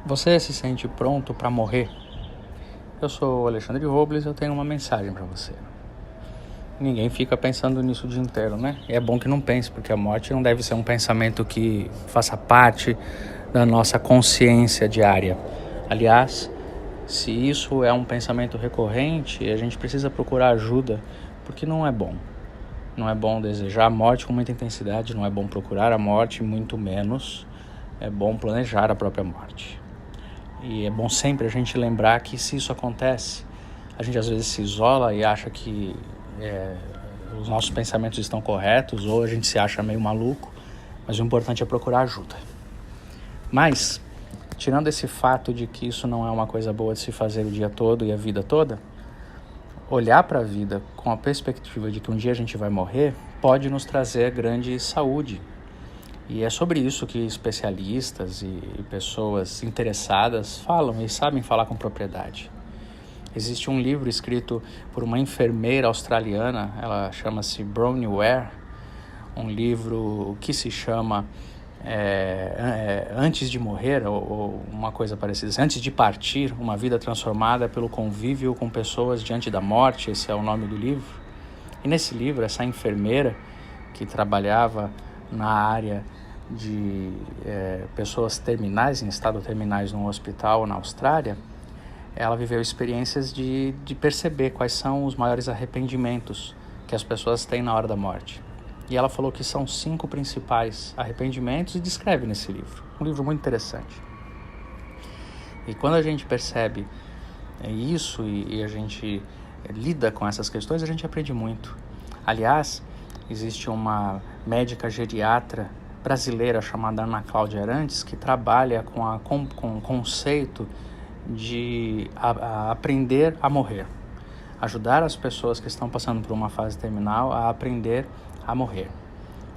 Você se sente pronto para morrer? Eu sou o Alexandre Robles e eu tenho uma mensagem para você. Ninguém fica pensando nisso o dia inteiro, né? E é bom que não pense, porque a morte não deve ser um pensamento que faça parte da nossa consciência diária. Aliás, se isso é um pensamento recorrente, a gente precisa procurar ajuda, porque não é bom. Não é bom desejar a morte com muita intensidade, não é bom procurar a morte, muito menos. É bom planejar a própria morte. E é bom sempre a gente lembrar que se isso acontece, a gente às vezes se isola e acha que os nossos pensamentos estão corretos, ou a gente se acha meio maluco, mas o importante é procurar ajuda. Mas, tirando esse fato de que isso não é uma coisa boa de se fazer o dia todo e a vida toda, olhar para a vida com a perspectiva de que um dia a gente vai morrer pode nos trazer grande saúde. E é sobre isso que especialistas e pessoas interessadas falam e sabem falar com propriedade. Existe um livro escrito por uma enfermeira australiana, ela chama-se Bronnie Ware, um livro que se chama Antes de Morrer, ou uma coisa parecida, Antes de Partir, uma vida transformada pelo convívio com pessoas diante da morte, esse é o nome do livro. E nesse livro, essa enfermeira que trabalhava na área de pessoas terminais, em estado terminais num hospital na Austrália, ela viveu experiências de perceber quais são os maiores arrependimentos que as pessoas têm na hora da morte. E ela falou que são 5 principais arrependimentos e descreve nesse livro. Um livro muito interessante. E quando a gente percebe isso e a gente lida com essas questões, a gente aprende muito. Aliás, existe uma médica geriatra brasileira chamada Ana Cláudia Arantes que trabalha com o conceito de aprender a morrer. Ajudar as pessoas que estão passando por uma fase terminal a aprender a morrer.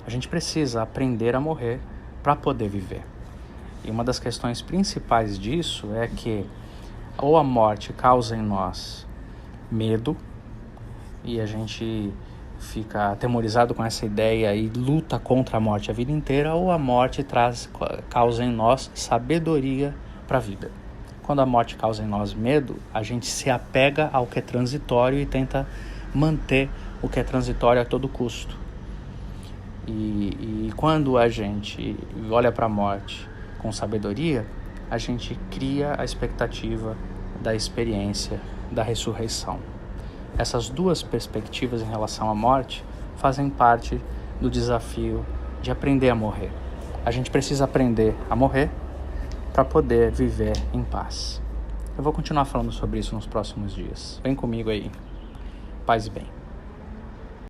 A gente precisa aprender a morrer para poder viver. E uma das questões principais disso é que ou a morte causa em nós medo e a gente fica atemorizado com essa ideia e luta contra a morte a vida inteira, ou a morte causa em nós sabedoria para a vida. Quando a morte causa em nós medo, a gente se apega ao que é transitório e tenta manter o que é transitório a todo custo. E quando a gente olha para a morte com sabedoria, a gente cria a expectativa da experiência da ressurreição. Essas duas perspectivas em relação à morte fazem parte do desafio de aprender a morrer. A gente precisa aprender a morrer para poder viver em paz. Eu vou continuar falando sobre isso nos próximos dias. Vem comigo aí. Paz e bem.